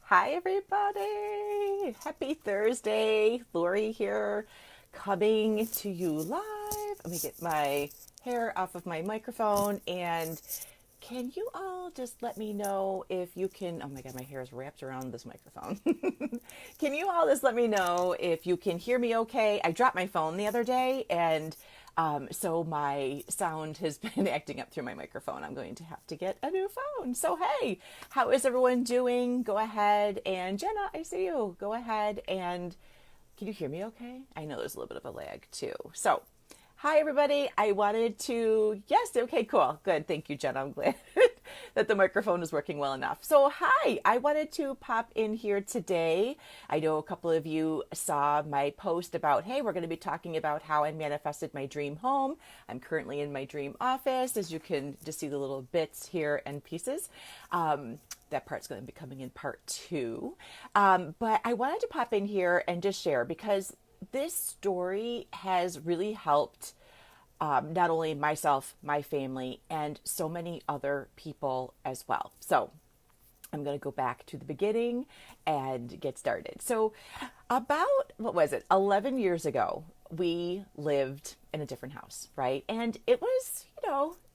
Hi, everybody. Happy Thursday. Lori here, coming to you live. Let me get my hair off of my microphone. And can you all just let me know if you can? Oh my God, my hair is wrapped around this microphone. Can you all just let me know if you can hear me okay? I dropped my phone the other day, and so my sound has been acting up through my microphone. I'm going to have to get a new phone. So, hey, how is everyone doing? Go ahead and Jenna, I see you. Go ahead and can you hear me okay? I know there's a little bit of a lag too. So, hi everybody. I wanted to, yes, okay, cool. Good. Thank you, Jenna. I'm glad that the microphone is working well enough. So, hi, I wanted to pop in here today. I know a couple of you saw my post about, hey, we're going to be talking about how I manifested my dream home. I'm currently in my dream office, as you can just see the little bits here and pieces. That part's going to be coming in part two. But I wanted to pop in here and just share because this story has really helped not only myself, my family, and so many other people as well. So I'm going to go back to the beginning and get started. So, about, what was it, 11 years ago, we lived in a different house, right? And it was,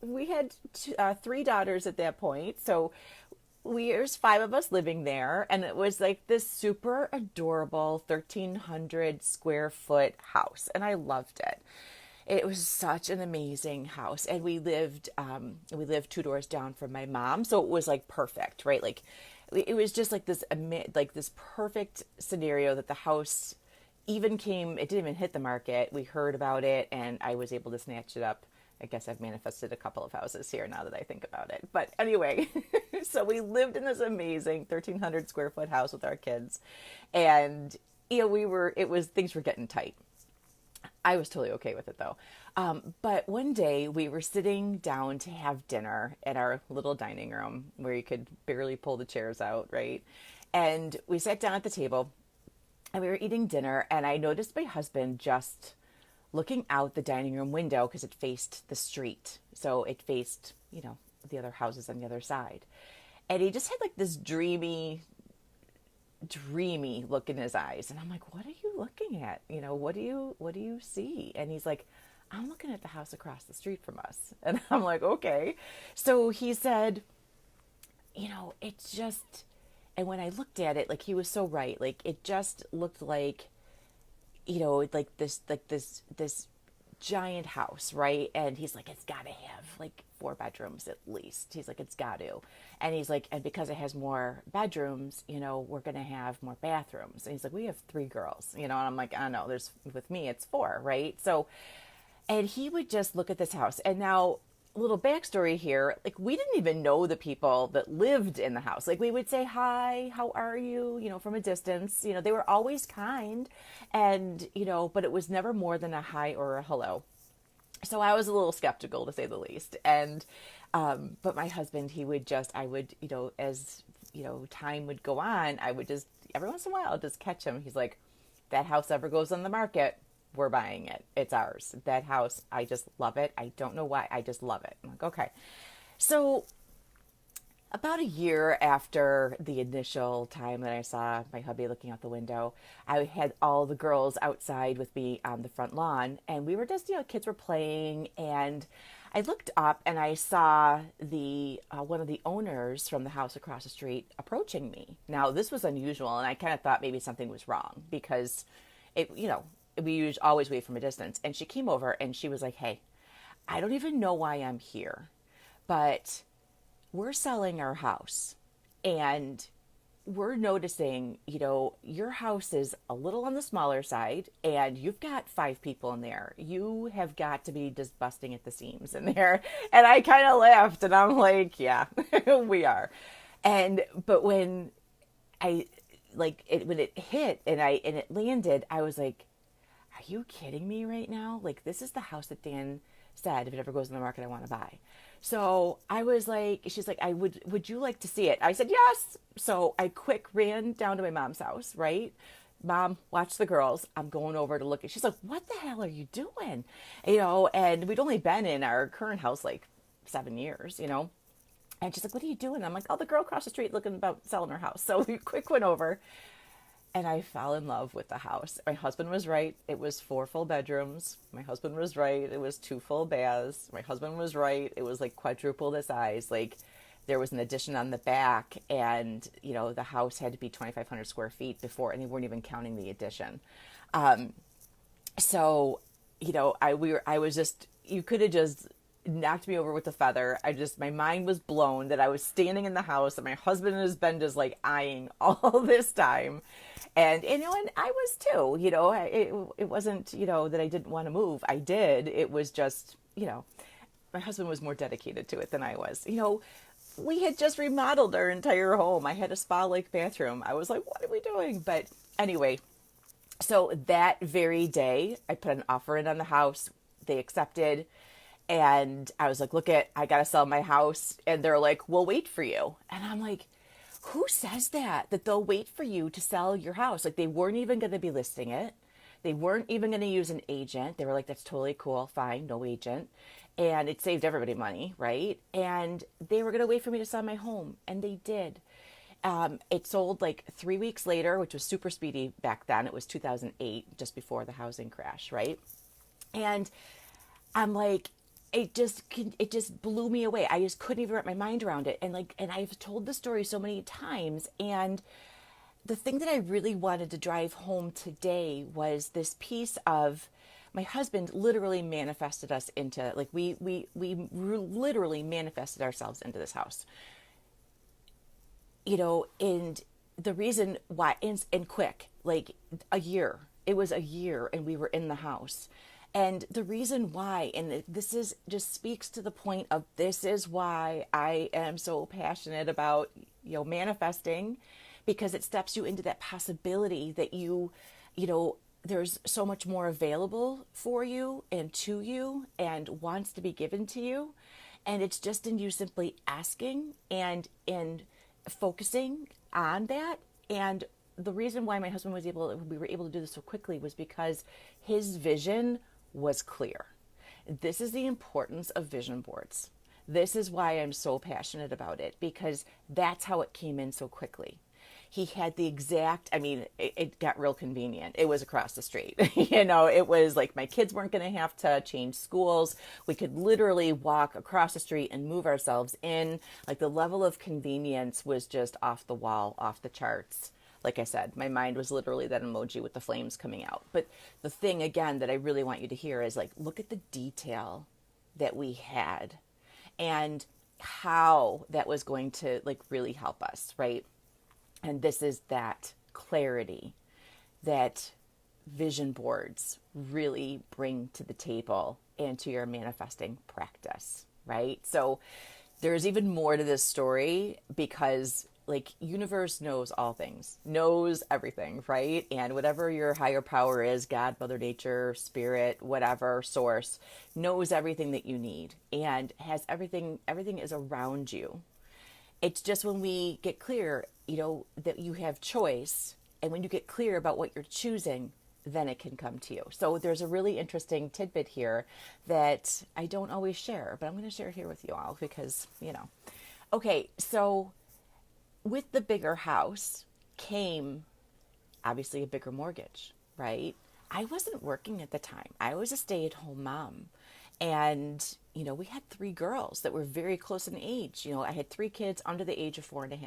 we had three daughters at that point. So, there's five of us living there, and it was like this super adorable 1,300 square foot house, and I loved it. It was such an amazing house, and we lived two doors down from my mom, so it was like perfect, right? Like it was just like this perfect scenario that the house even came. It didn't even hit the market. We heard about it, and I was able to snatch it up. I guess I've manifested a couple of houses here now that I think about it. But anyway, so we lived in this amazing 1,300 square foot house with our kids. And, things were getting tight. I was totally okay with it though. But one day we were sitting down to have dinner at our little dining room where you could barely pull the chairs out, right? And we sat down at the table and we were eating dinner, and I noticed my husband just looking out the dining room window because it faced the street. So it faced, the other houses on the other side. And he just had like this dreamy look in his eyes. And I'm like, what are you looking at? What do you see? And he's like, I'm looking at the house across the street from us. And I'm like, okay. So he said, it's just, and when I looked at it, like he was so right. Like it just looked like, like this giant house, right? And he's like, it's got to have like four bedrooms at least. He's like, it's got to. And he's like, and because it has more bedrooms, we're going to have more bathrooms. And he's like, we have three girls, and I'm like, I know, with me, it's four, right? So, and he would just look at this house. And now, little backstory here, like we didn't even know the people that lived in the house. Like we would say hi, how are you, from a distance. They were always kind, and but it was never more than a hi or a hello. So I was a little skeptical, to say the least. And but my husband, I would, as time would go on, I would just every once in a while just catch him. He's like, that house ever goes on the market, we're buying it. It's ours. That house, I just love it. I don't know why. I just love it. I'm like, okay. So about a year after the initial time that I saw my hubby looking out the window, I had all the girls outside with me on the front lawn, and we were just, kids were playing, and I looked up and I saw the one of the owners from the house across the street approaching me. Now, this was unusual, and I kind of thought maybe something was wrong because we always wait from a distance. And she came over and she was like, hey, I don't even know why I'm here, but we're selling our house, and we're noticing, your house is a little on the smaller side, and you've got five people in there. You have got to be just busting at the seams in there. And I kind of laughed, and I'm like, yeah, we are. But when when it hit and it landed, I was like, are you kidding me right now? Like, this is the house that Dan said, if it ever goes on the market, I want to buy. So I was like, she's like, would you like to see it? I said, yes. So I quick ran down to my mom's house, right? Mom, watch the girls. I'm going over to look at, she's like, what the hell are you doing? And we'd only been in our current house like 7 years, And she's like, what are you doing? I'm like, oh, the girl across the street looking about selling her house. So we quick went over and I fell in love with the house. My husband was right. It was 4 full bedrooms. My husband was right. It was 2 full baths. My husband was right. It was like quadruple the size. Like there was an addition on the back, and the house had to be 2,500 square feet before, and they weren't even counting the addition. So, I was just, you could have just knocked me over with a feather. My mind was blown that I was standing in the house that my husband has been just like eyeing all this time. And I was too, it wasn't, that I didn't want to move. I did. It was just, my husband was more dedicated to it than I was. We had just remodeled our entire home. I had a spa-like bathroom. I was like, what are we doing? But anyway, so that very day, I put an offer in on the house. They accepted. And I was like, I got to sell my house. And they're like, we'll wait for you. And I'm like, who says that they'll wait for you to sell your house? Like, they weren't even going to be listing it. They weren't even going to use an agent. They were like, that's totally cool. Fine. No agent. And it saved everybody money, right? And they were going to wait for me to sell my home. And they did. It sold like 3 weeks later, which was super speedy back then. It was 2008, just before the housing crash, right? And I'm like, it just blew me away. I just couldn't even wrap my mind around it. And I've told the story so many times. And the thing that I really wanted to drive home today was this piece of my husband literally manifested us into, like, we literally manifested ourselves into this house. And the reason why, and quick, like it was a year and we were in the house. And the reason why, and this is just speaks to the point of, this is why I am so passionate about, manifesting, because it steps you into that possibility that there's so much more available for you and to you and wants to be given to you. And it's just in you simply asking and in focusing on that. And the reason why my husband we were able to do this so quickly was because his vision was clear. This is the importance of vision boards. This is why I'm so passionate about it, because that's how it came in so quickly. He had the exact, it got real convenient. It was across the street. It was like my kids weren't going to have to change schools. We could literally walk across the street and move ourselves in. Like, the level of convenience was just off the wall, off the charts. Like I said, my mind was literally that emoji with the flames coming out. But the thing, again, that I really want you to hear is, like, look at the detail that we had and how that was going to, like, really help us, right? And this is that clarity that vision boards really bring to the table and to your manifesting practice, right? So there's even more to this story, because, like, universe knows all things, knows everything, right? And whatever your higher power is, God, Mother Nature, Spirit, whatever source, knows everything that you need and has everything is around you. It's just when we get clear, that you have choice, and when you get clear about what you're choosing, then it can come to you. So there's a really interesting tidbit here that I don't always share, but I'm going to share it here with you all because, Okay, so with the bigger house came obviously a bigger mortgage, right? I wasn't working at the time. I was a stay-at-home mom. And, we had 3 girls that were very close in age. I had 3 kids under the age of 4.5.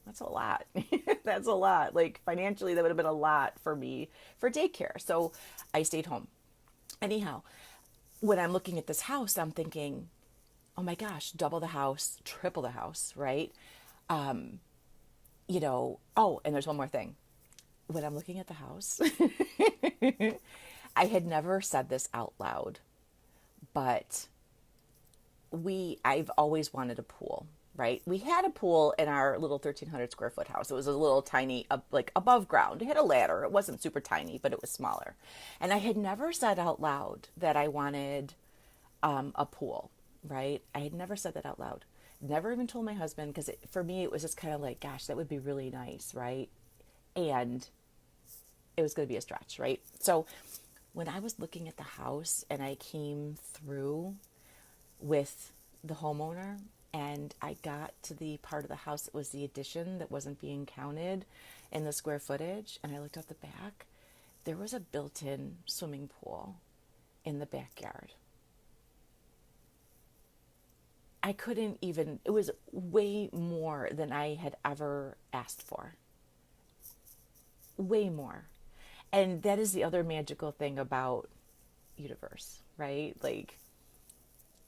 That's a lot. That's a lot. Like, financially, that would have been a lot for me for daycare. So I stayed home. Anyhow, when I'm looking at this house, I'm thinking, oh my gosh, double the house, triple the house, right? Oh, and there's one more thing. When I'm looking at the house, I had never said this out loud, but I've always wanted a pool, right? We had a pool in our little 1,300 square foot house. It was a little tiny, like above ground. It had a ladder. It wasn't super tiny, but it was smaller. And I had never said out loud that I wanted a pool, right? I had never said that out loud. Never even told my husband, because for me, it was just kind of like, gosh, that would be really nice, right? And it was going to be a stretch, right? So when I was looking at the house and I came through with the homeowner, and I got to the part of the house that was the addition that wasn't being counted in the square footage, and I looked at the back. There was a built-in swimming pool in the backyard. I couldn't even, it was way more than I had ever asked for. Way more. And that is the other magical thing about universe, right? Like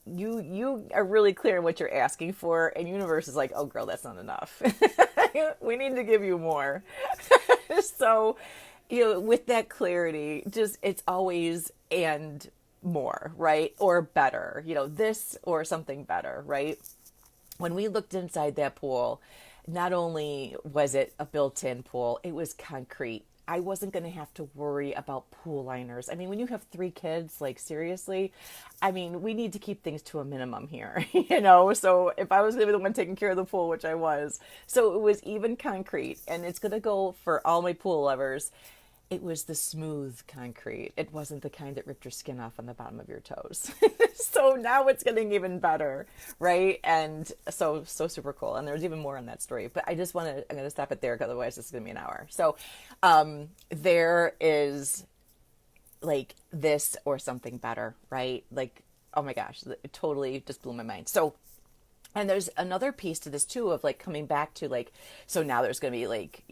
you are really clear in what you're asking for, and universe is like, oh girl, that's not enough. We need to give you more. So, with that clarity, just it's always and more, right? Or better, this or something better, right? When we looked inside that pool, not only was it a built-in pool, it was concrete. I wasn't going to have to worry about pool liners. I mean, when you have 3 kids, like seriously, I mean, we need to keep things to a minimum here, So if I was going to be the one taking care of the pool, which I was, so it was even concrete, and it's going to go for all my pool lovers. It was the smooth concrete. It wasn't the kind that ripped your skin off on the bottom of your toes. So now it's getting even better, right? And so super cool. And there's even more on that story. But I'm going to stop it there, because otherwise this is going to be an hour. So there is like this or something better, right? Like, oh my gosh, it totally just blew my mind. So, and there's another piece to this too, of like coming back to like, so now there's going to be like,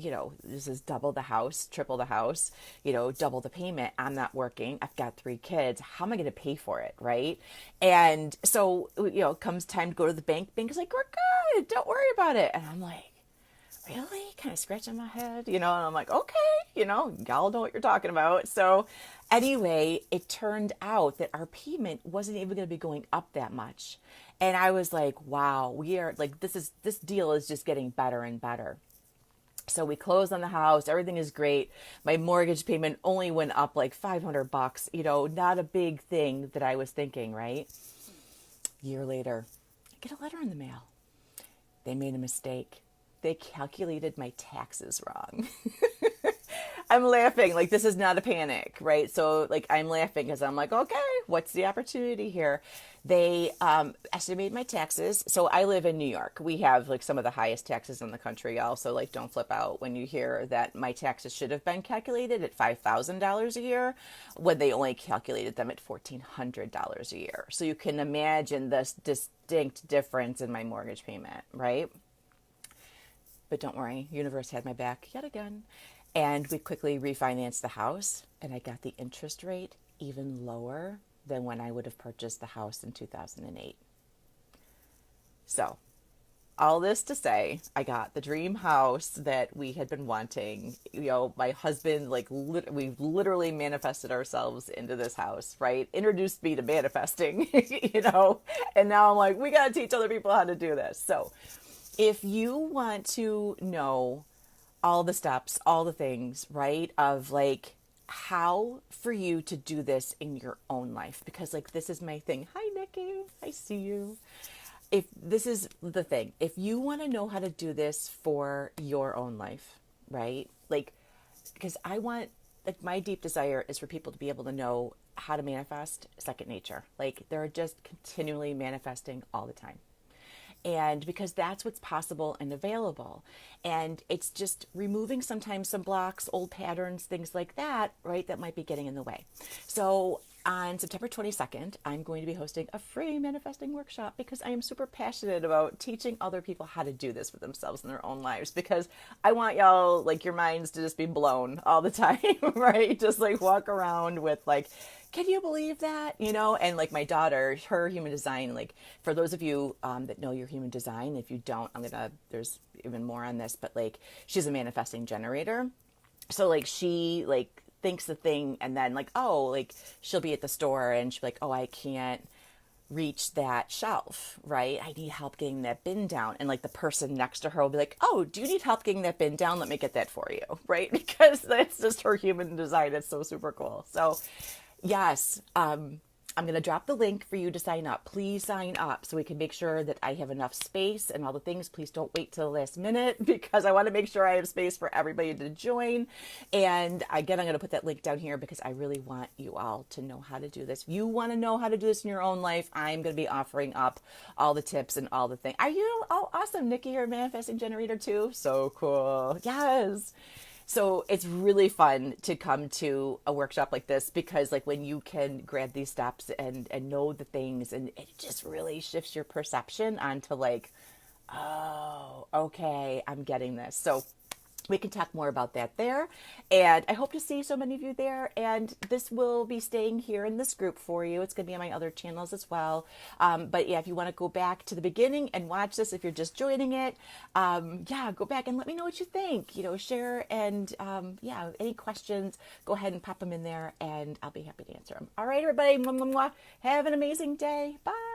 this is double the house, triple the house, double the payment. I'm not working. I've got 3 kids. How am I going to pay for it? Right. And so, it comes time to go to the bank. Bank is like, we're good. Don't worry about it. And I'm like, really? Kind of scratching my head, and I'm like, okay, y'all know what you're talking about. So anyway, it turned out that our payment wasn't even going to be going up that much. And I was like, wow, we are like, this deal is just getting better and better. So we closed on the house. Everything is great. My mortgage payment only went up like $500, not a big thing that I was thinking, right? Year later, I get a letter in the mail. They made a mistake. They calculated my taxes wrong. I'm laughing, like this is not a panic, right? So like I'm laughing because I'm like, okay, what's the opportunity here? They estimated my taxes. So I live in New York. We have like some of the highest taxes in the country. Also, like, don't flip out when you hear that my taxes should have been calculated at $5,000 a year when they only calculated them at $1,400 a year. So you can imagine this distinct difference in my mortgage payment, right? But don't worry, universe had my back yet again. And we quickly refinanced the house, and I got the interest rate even lower than when I would have purchased the house in 2008. So, all this to say, I got the dream house that we had been wanting. My husband, we literally manifested ourselves into this house, right? Introduced me to manifesting, and now I'm like, we got to teach other people how to do this. So, if you want to know all the steps, all the things, right, of like how for you to do this in your own life, because like this is my thing. Hi, Nikki. I see you. If this is the thing, if you want to know how to do this for your own life, right? Like, because I want, like, my deep desire is for people to be able to know how to manifest second nature. Like, they're just continually manifesting all the time. And because that's what's possible and available. And it's just removing sometimes some blocks, old patterns, things like that, right, that might be getting in the way. So on September 22nd, I'm going to be hosting a free manifesting workshop because I am super passionate about teaching other people how to do this for themselves in their own lives, because I want y'all, like, your minds to just be blown all the time, right? Just like walk around with like, can you believe that? And like my daughter, her human design, like for those of you that know your human design, if you don't, there's even more on this, but like she's a manifesting generator. So like she like thinks the thing, and then like, oh, like she'll be at the store and she'll be like, oh, I can't reach that shelf, right? I need help getting that bin down. And like the person next to her will be like, oh, do you need help getting that bin down? Let me get that for you, right? Because that's just her human design. It's so super cool. So yes, I'm going to drop the link for you to sign up. Please sign up so we can make sure that I have enough space and all the things. Please don't wait till the last minute because I want to make sure I have space for everybody to join. And again, I'm going to put that link down here because I really want you all to know how to do this. If you want to know how to do this in your own life, I'm going to be offering up all the tips and all the things. Are you all awesome? Nikki, you're a manifesting generator too? So cool. Yes. So it's really fun to come to a workshop like this because like when you can grab these steps and know the things, and it just really shifts your perception onto like, oh, okay, I'm getting this. So we can talk more about that there. And I hope to see so many of you there. And this will be staying here in this group for you. It's going to be on my other channels as well. But yeah, if you want to go back to the beginning and watch this, if you're just joining it, yeah, go back and let me know what you think. You know, share and yeah, any questions, go ahead and pop them in there and I'll be happy to answer them. All right, everybody. Mwah, mwah, mwah. Have an amazing day. Bye.